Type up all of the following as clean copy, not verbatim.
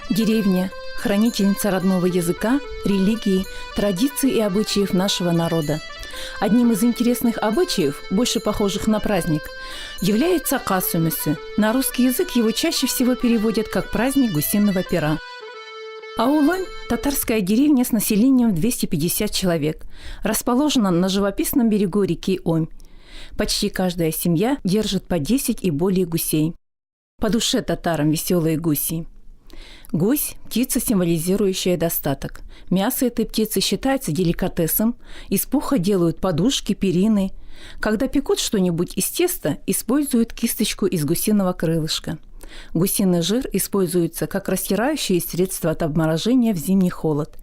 Деревня – хранительница родного языка, религии, традиций и обычаев нашего народа. Одним из интересных обычаев, больше похожих на праздник, является касумысы. На русский язык его чаще всего переводят как праздник гусиного пера. Аулонь – татарская деревня с населением 250 человек, расположена на живописном берегу реки Омь. Почти каждая семья держит по 10 и более гусей. По душе татарам веселые гуси. Гусь – птица, символизирующая достаток. Мясо этой птицы считается деликатесом, из пуха делают подушки, перины. Когда пекут что-нибудь из теста, используют кисточку из гусиного крылышка. Гусиный жир используется как растирающее средство от обморожения в зимний холод.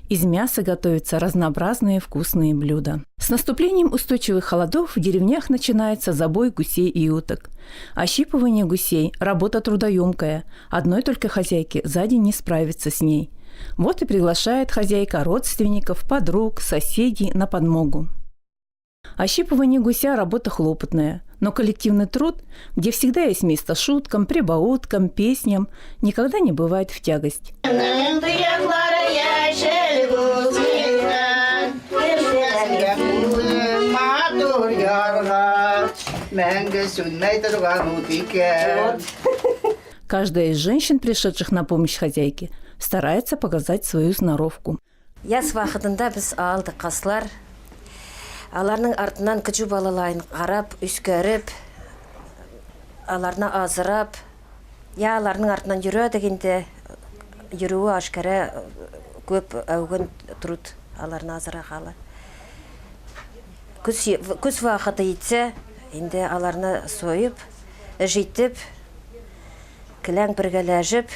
Из мяса готовятся разнообразные вкусные блюда. С наступлением устойчивых холодов в деревнях начинается забой гусей и уток. Ощипывание гусей – работа трудоемкая. Одной только хозяйке за день не справиться с ней. Вот и приглашает хозяйка родственников, подруг, соседей на подмогу. Ощипывание гуся – работа хлопотная, но коллективный труд, где всегда есть место шуткам, прибауткам, песням, никогда не бывает в тягость. Каждая из женщин, пришедших на помощь хозяйке, старается показать свою сноровку. Яс вақытында біз алды қасылар, аларның артынан күжу балалайын қарап, үскәріп, аларына азырап, я аларның артынан жүрі дегенде, жүріуі ашқара көп әуген труд аларына азыра қалы. Күз вақыты етсе, енді аларына сойып, житіп, кіләң біргеләжіп,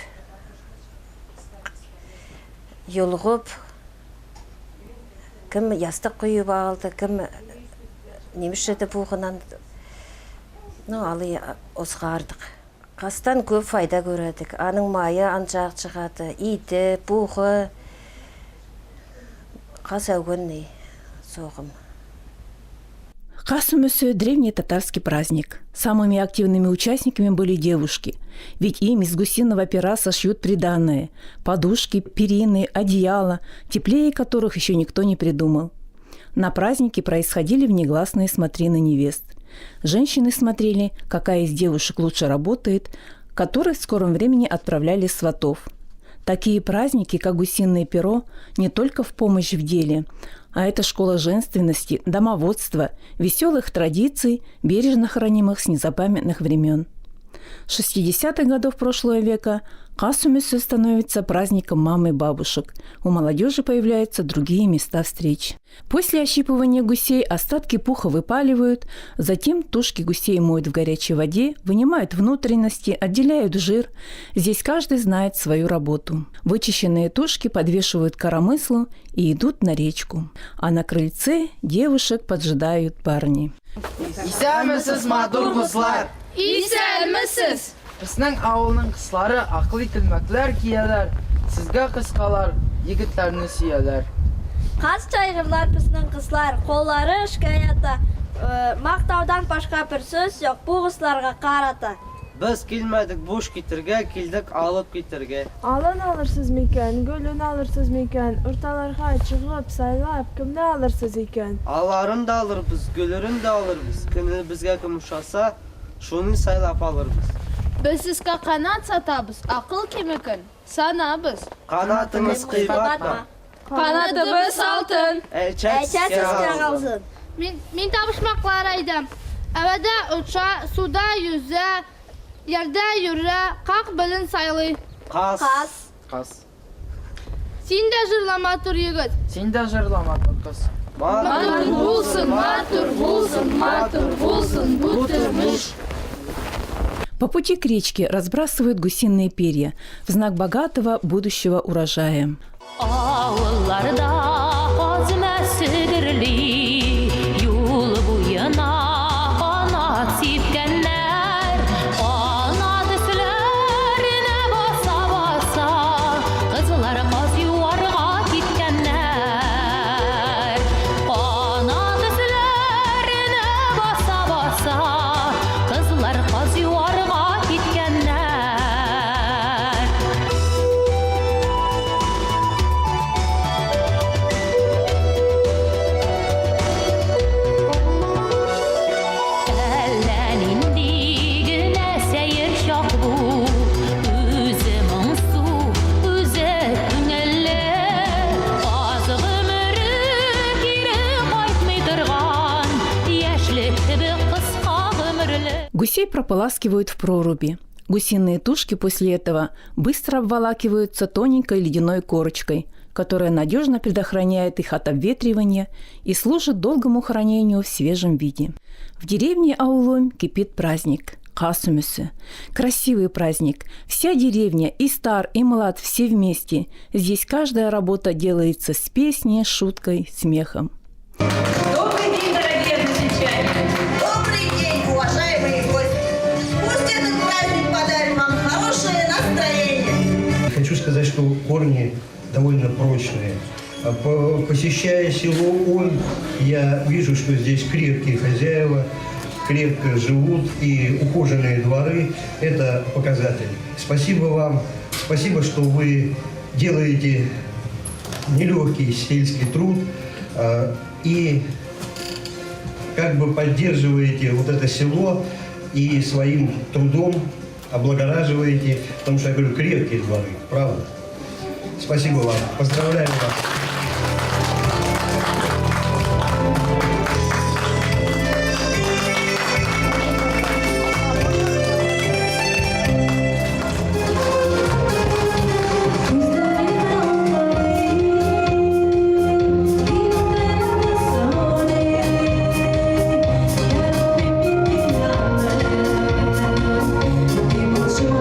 yolğub, kim yastık koyup aldı, kim nemişedi buğunan, alı ozğardık. Qastan көп fayda göredik. Anın mayı ancaq çıqadı, iti, buğu, qas әугенный соғым. Касумысы – древний татарский праздник. Самыми активными участниками были девушки, ведь им из гусиного пера сошьют приданое – подушки, перины, одеяла, теплее которых еще никто не придумал. На празднике происходили внегласные смотрины невест. Женщины смотрели, какая из девушек лучше работает, которых в скором времени отправляли сватов. Такие праздники, как гусиное перо, не только в помощь в деле, а это школа женственности, домоводства, веселых традиций, бережно хранимых с незапамятных времен. С 60-х годов прошлого века касумысы становится праздником мам и бабушек. У молодежи появляются другие места встреч. После ощипывания гусей остатки пуха выпаливают, затем тушки гусей моют в горячей воде, вынимают внутренности, отделяют жир. Здесь каждый знает свою работу. Вычищенные тушки подвешивают к коромыслу и идут на речку. А на крыльце девушек поджидают парни. Исәнмесез, матур кызлар? Исәнмесез? Біздің ауылның қызлары ақылы кілмәкләр киялар, сізге қысқалар, егітләрні сүйелер. Қаз чайғырлар біздің қызлар, қоллары шкаята, мақтаудан башқа бір сөз жоқ, бұл қызларға қарата. Biz kelmedik boş getirge, keldik alıp getirge. Alın alırsız meken, gölün alırsız meken, ortalarga çıkıp saylap kimde alırsız iken? Aların da alırız, gölürün de alırız. Kimini bizge kımışasa, şunu saylap alırız. Biz sizge kanat satabız, akıl kemikin, sanabız. Kanatımız kıybat mı? Kanatımız altın. Çeksiz kalsın. Min tabışmaklaraydım. Evde uça, suda yüze, yerde yürü, kalk bilin sayılı. Kas. Қас. Sen de jırlama tur yigit. Сен де жырлама кыз. Матур булсын, матур булсын, матур булсын, bu turmuş. По пути к речке разбрасывают гусиные перья в знак богатого будущего урожая. bu Üze mansu, üze tünelle Az ömrü geri kaytmayдырган Яшьлек тебе кыска ömürle. Гусей прополаскивают в проруби. Гусиные тушки после этого быстро обволакиваются тоненькой ледяной корочкой, которая надежно предохраняет их от обветривания и служит долгому хранению в свежем виде. В деревне Аулом кипит праздник – Касумысы. Красивый праздник. Вся деревня, и стар, и млад, все вместе. Здесь каждая работа делается с песней, шуткой, смехом. Добрый день, дорогие односельчане! Добрый день, уважаемые гости! Пусть этот праздник подарит вам хорошее настроение! Хочу сказать, что корни довольно прочные. Посещая село Ольм, я вижу, что здесь крепкие хозяева, крепко живут и ухоженные дворы. Это показатель. Спасибо вам. Спасибо, что вы делаете нелегкий сельский труд и как бы поддерживаете вот это село и своим трудом облагораживаете, потому что я говорю, крепкие дворы, правда? Спасибо вам. Поздравляю вас. Пусть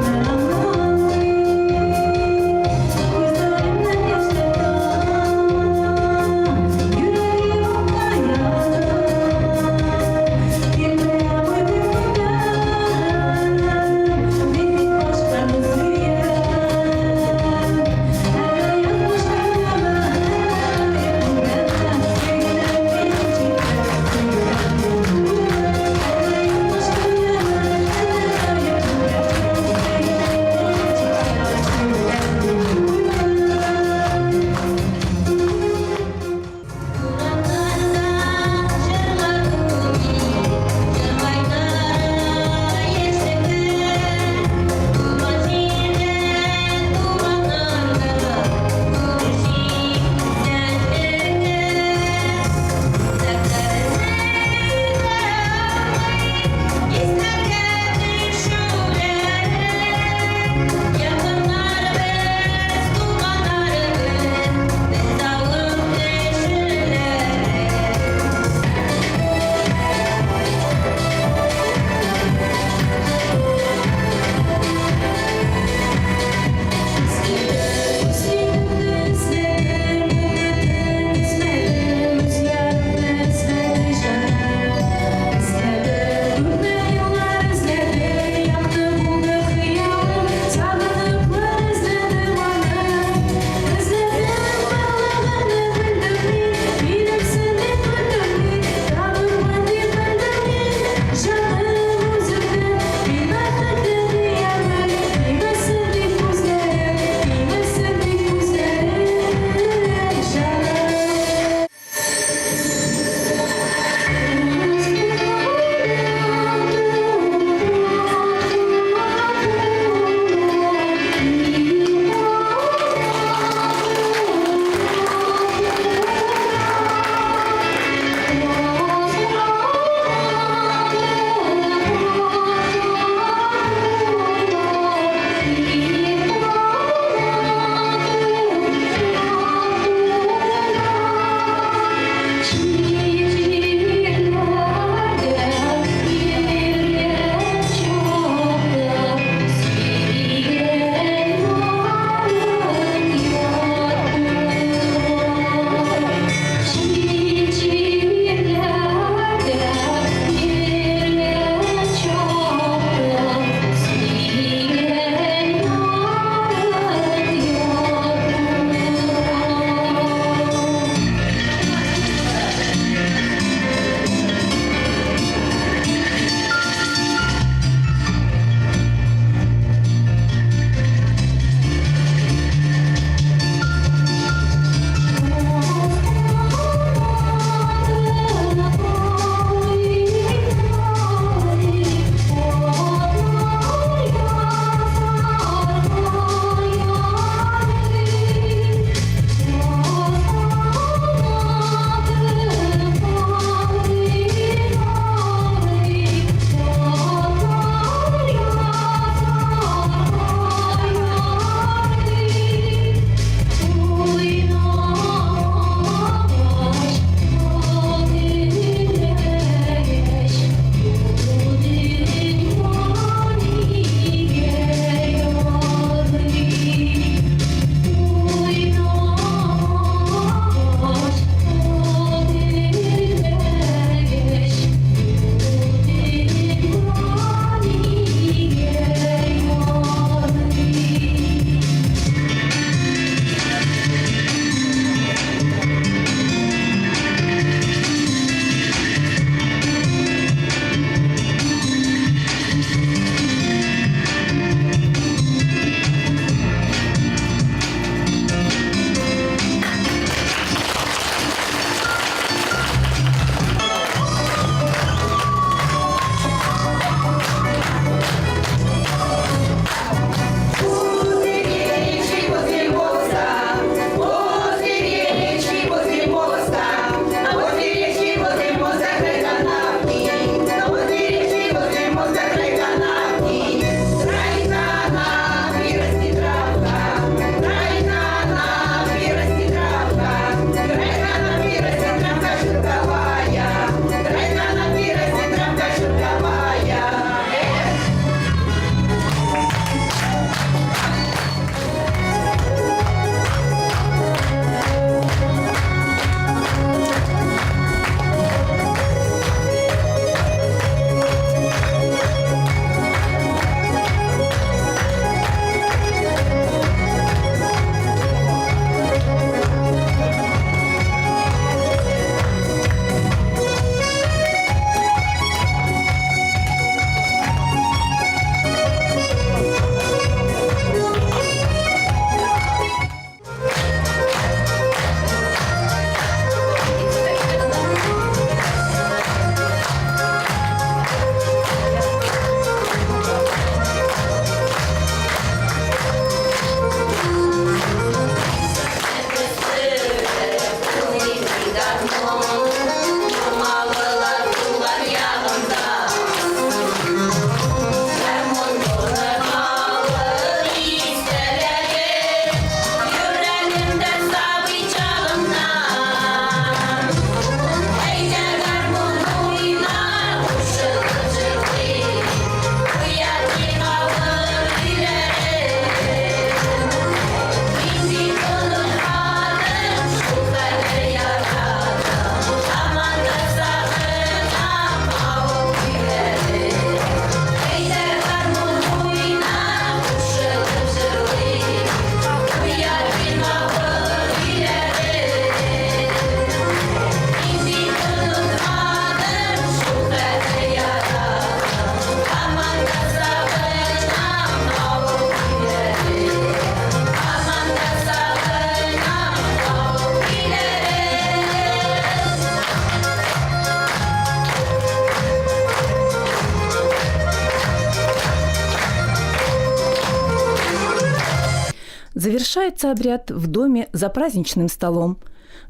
Завершается обряд в доме за праздничным столом.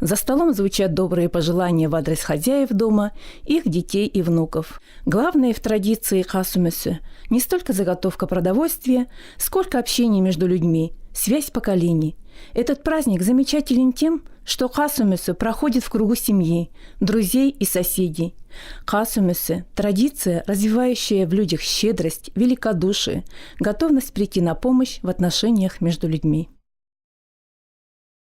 За столом звучат добрые пожелания в адрес хозяев дома, их детей и внуков. Главное в традиции касумесы не столько заготовка продовольствия, сколько общение между людьми, связь поколений. Этот праздник замечателен тем, что касумесы проходит в кругу семьи, друзей и соседей. Касумесы – традиция, развивающая в людях щедрость, великодушие, готовность прийти на помощь в отношениях между людьми.